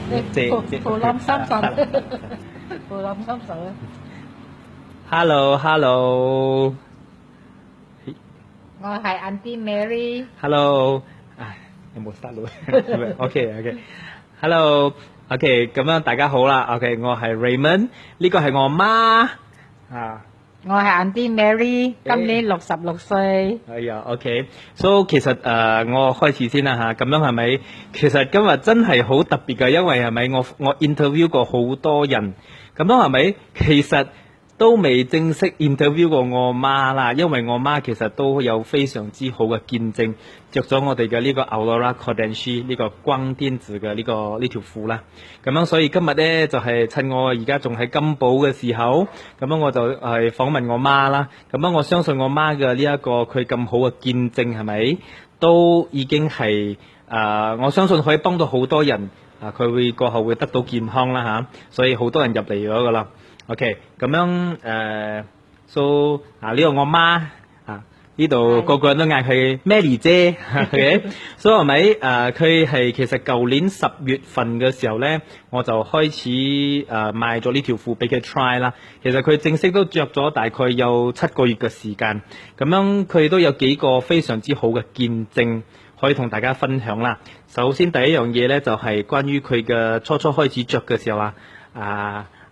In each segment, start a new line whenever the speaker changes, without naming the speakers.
Phù Lâm三神，Phù Lâm三神。
Hello，Hello。
我係 Auntie Mary。
Hello，有冇 start 到？OK，OK。Hello，OK，咁樣大家好啦。OK，我係 Raymond，呢個係我媽啊。
我係 Auntie Mary，今年66歲。
哎呀，OK，so 其實我開始先啦嚇，咁樣係咪？其實今日真係好特別嘅，因為係咪我 interview 過好多人，咁樣係咪？其實都未正式 interview 過我媽啦，因為我媽其實都有非常之好嘅見證，着咗我哋嘅呢個 Aurora Kardashian 呢個光電子嘅呢條褲啦。咁樣所以今日咧就係趁我而家仲喺金寶嘅時候，咁樣我就係訪問我媽啦。咁樣我相信我媽嘅呢一個佢咁好嘅見證係咪都已經係我相信可以幫到好多人佢會過後會得到健康啦嚇，所以好多人入嚟咗噶啦。OK， 咁樣so 呢個我媽呢度個個人都嗌佢 Mary 姐，OK，so 係咪佢係其實舊年10月份嘅時候咧，我就開始買咗呢條褲俾佢 try 啦。其實佢正式都着咗大概有7個月嘅時間，咁樣佢都有幾個非常之好嘅見證可以同大家分享啦。首先第一樣嘢咧就係關於佢嘅初開始着嘅時候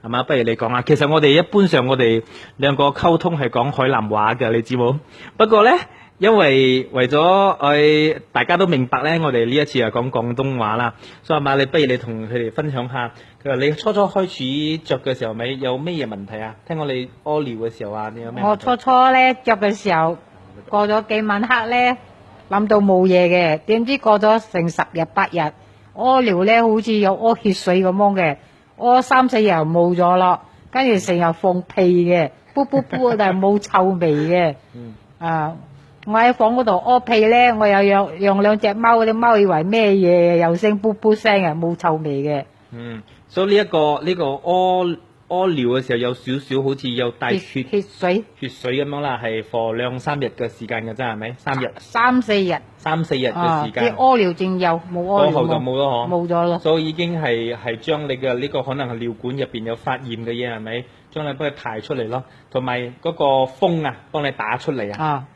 係嘛？不如你講啊！其實我哋一般上我哋兩個溝通係講海南話嘅，你知冇？不過咧，因為咗大家都明白咧，我哋呢一次係講廣東話啦。所以阿媽，你不如你同佢哋分享下，佢話你初開始着嘅時候咪有咩嘢問題啊？聽講你屙尿嘅時候你有咩？
我初咧着嘅時候，過咗幾晚黑咧，諗到冇嘢嘅，點知過咗成10日8日，屙尿咧好似有屙血水咁樣嘅。屙3、4日又冇咗咯，跟住成日放屁嘅，噗噗噗，但係冇臭味嘅。我喺房嗰度屙屁咧，我又養2隻貓，啲貓以為咩嘢，又聲噗噗聲嘅，冇臭味嘅。
所以呢個屙尿嘅時候有少少好似有帶血水咁樣啦，係 for 2、3日嘅時間嘅啫，係咪？3日。
3、4日。
3、4日嘅時間。
啲屙尿症有冇屙尿？
過後就冇咗
冇咗咯。
所以已經係將你嘅呢個可能係尿管入邊有發炎嘅嘢係咪？將你幫佢排出嚟咯，同埋嗰個風幫你打出嚟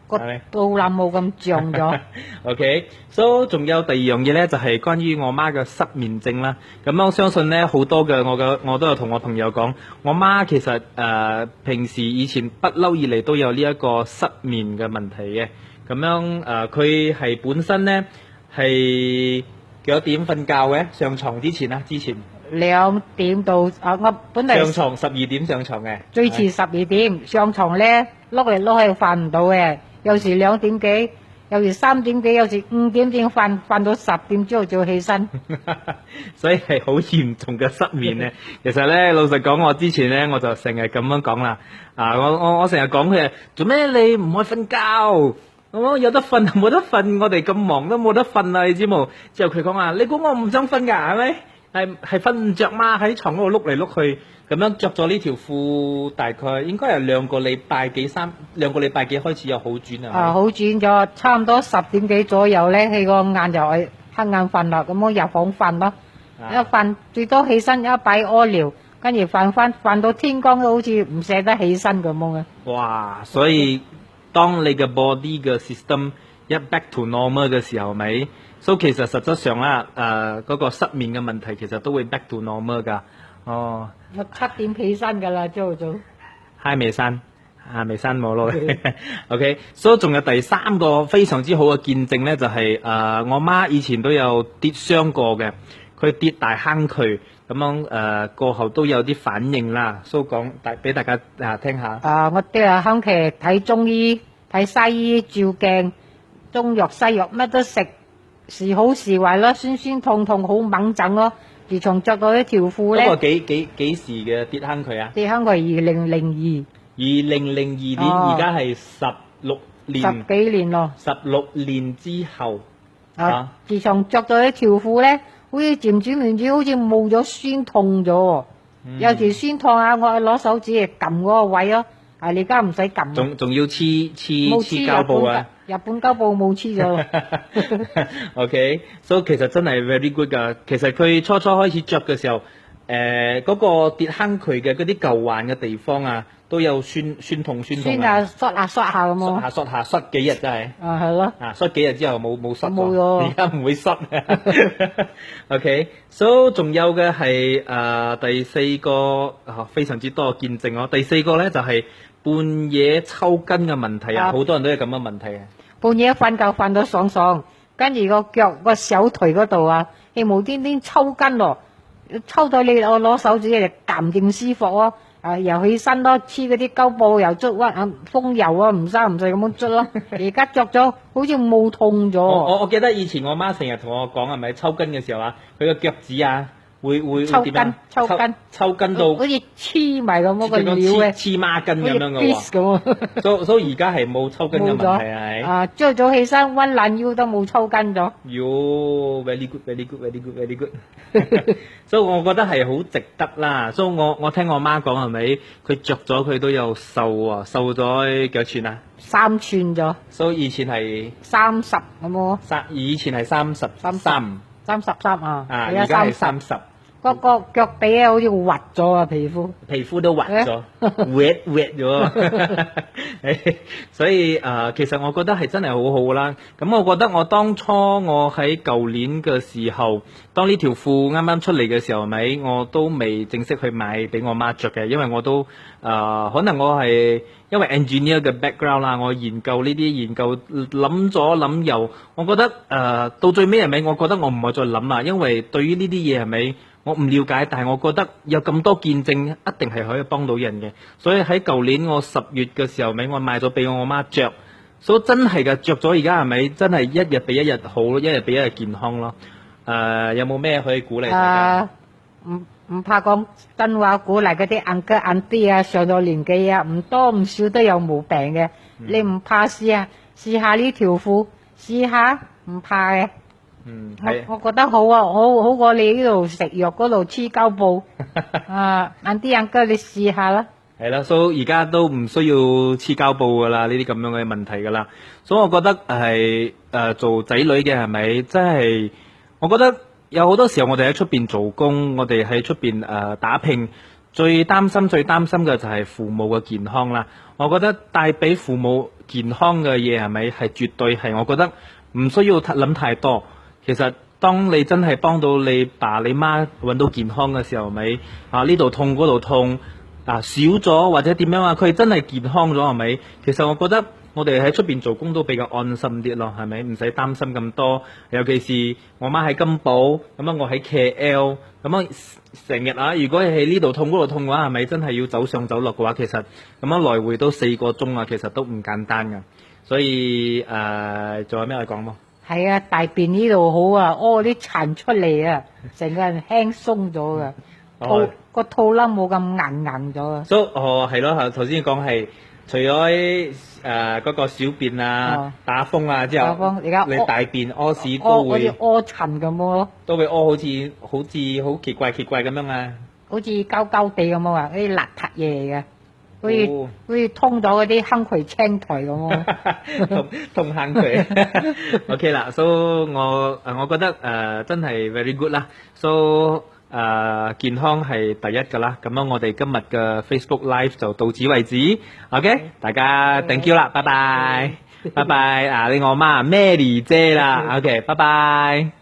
個肚腩冇咁脹咗。
OK，so 仲有第二樣嘢咧，就係關於我媽嘅失眠症啦。咁我相信咧，好多嘅我都有同我朋友講，我媽其實平時以前不嬲以嚟都有呢一個失眠嘅問題嘅。咁樣佢係本身咧係幾多點瞓覺嘅？上床之前
2點到我本嚟
上床12點上床嘅，
最遲12點上床咧，碌嚟碌去瞓唔到嘅，有時2點幾，有時3點幾，有時5點先瞓到10點之後就起身。
所以係好嚴重嘅失眠咧。其實咧，老實講，我之前咧我就成日咁樣講啦。我成日講佢做咩你唔去瞓覺？有得瞓冇得瞓，我哋咁忙都冇得瞓啊！你知冇？之後佢講話，你估我唔想瞓㗎係咪？係瞓唔着嘛？喺床嗰度碌嚟碌去，咁樣着咗呢條褲，大概應該係2個禮拜幾開始有好轉啊！
好轉咗，差唔多10點幾左右咧，佢個眼就係黑眼瞓啦，咁我入房瞓咯，一瞓最多起身一擺屙尿，跟住瞓到天光都好似唔捨得起身咁樣嘅。
哇！所以當你嘅 body 嘅 system 一 back to normal 嘅時候，咪？所以其實實質上啦，嗰個失眠嘅問題其實都會 back to normal 㗎。
我7點起身㗎啦，朝早。
未刪冇咯。OK，所以仲有第3個非常之好嘅見證咧，就係我媽以前都有跌傷過嘅，佢跌大坑渠，咁樣過後都有啲反應啦。所以講俾大家聽下。
我跌下坑渠，睇中醫、睇西醫、照鏡、中藥西藥乜都食。時好時壞咯，酸酸痛痛好猛整咯。自從着到呢條褲咧，
嗰個幾時嘅跌坑渠啊？
跌坑渠2002。
2002年，而家係16年。
10幾年咯。
16年之後。
自從着到呢條褲咧，好似漸漸好似冇咗酸痛咗。有時酸痛我攞手指嚟撳嗰個位咯，啊，你而家唔使撳啊，
仲要黐
冇
黐膠布啊。
日本膠布冇黐咗。
OK，so 其實真係 very good 㗎。其實佢初初開始着嘅時候，嗰個跌坑渠嘅嗰啲舊患嘅地方啊，都有酸痛
酸
啊，
啊，嗦下嗦下咁咯。
塞幾日真係。
啊，係咯。
啊，塞幾日之後冇塞
冇咗
而家唔會塞。OK，so 仲有嘅係第四個非常之多嘅見證咯。第四個咧就係半夜抽筋嘅問題啊，好多人都有咁嘅問題嘅。
半夜瞓覺瞓到爽，跟住個腳個小腿嗰度啊，係無端端抽筋咯，抽到你我攞手指嚟撳勁舒服咯。又起身咯，黐嗰啲膠布又捽屈風油啊，唔生唔細咁樣捽咯。而家着咗好似冇痛咗。
我記得以前我媽成日同我講係咪抽筋嘅時候啊，佢個腳趾啊會
抽
點啊？抽筋到
好似黐埋咁個料嘅，
黐孖筋咁樣嘅喎。所以而家係冇抽筋嘅問題係。
朝早起身彎懶腰都冇抽筋咗。
喲 very good。所以我覺得係好值得啦。所以我聽我媽講係咪，佢着咗佢都有瘦啊，瘦咗幾多寸啊
？3寸咗。
所以以前係
30咁咯。
以前係33
啊。
而家係30。
個腳底啊，好似滑咗啊，皮膚
都滑咗，wet 咗。所以其實我覺得係真係好好啦。咁我覺得我當初我喺舊年嘅時候，當呢條褲啱啱出嚟嘅時候，咪我都未正式去買俾我媽着嘅，因為我都可能我係因為 engineer 嘅 background 啦，我研究呢啲研究諗咗諗又，我覺得到最尾係咪？我覺得我唔可以再諗啦，因為對於呢啲嘢係咪？我唔了解，但係我覺得有咁多見證，一定係可以幫到人嘅。所以喺舊年我10月嘅時候，咪我買咗俾我媽着，所以真係㗎，着咗而家係咪真係一日比一日好，一日比一日健康咯？有冇咩可以鼓勵大家？
唔怕講真話，鼓勵嗰啲uncle auntie啊，上咗年紀啊，唔多唔少都有毛病嘅。你唔怕試下呢條褲，試下唔怕嘅。我覺得好啊，好過你呢度食藥嗰度黐膠布。auntie uncle你試下啦。
係啦，所以而家都唔需要黐膠布噶啦，呢啲咁樣嘅問題噶啦。所以我覺得係做仔女嘅係咪真係？我覺得有好多時候我哋喺出邊做工，我哋喺出邊打拼，最擔心嘅就係父母嘅健康啦。我覺得帶俾父母健康嘅嘢係咪係絕對係？我覺得唔需要諗太多。其實當你真係幫到你爸你媽揾到健康嘅時候，咪呢度痛嗰度痛少咗或者點樣啊？佢真係健康咗係咪？其實我覺得我哋喺出邊做工都比較安心啲咯，係咪？唔使擔心咁多。尤其是我媽喺金寶，咁樣我喺 KL，咁樣成日如果喺呢度痛嗰度痛嘅話，係咪真係要走上走落嘅話，其實咁樣來回都4個鐘啊，其實都唔簡單噶。所以仲有咩可以講冇？
係啊，大便呢度好啊，屙啲塵出嚟啊，成個人輕鬆咗噶，個肚腩冇咁硬咗啊。
係咯，頭先講係除咗嗰個小便打風之後，而家你大便屙屎都會
屙塵咁咯，
都會屙好似好奇怪咁樣啊，
好似膠膠地咁啊，啲邋遢嘢嚟嘅。好似通咗嗰啲坑渠青苔咁咯，
通坑渠。OK 啦，so 我覺得真係 very good 啦，so 健康係第一噶啦。咁樣我哋今日嘅 Facebook Live 就到此為止。OK， 大家 thank you 啦，拜拜，拜拜。你我媽 Mary 姐啦，OK，拜拜。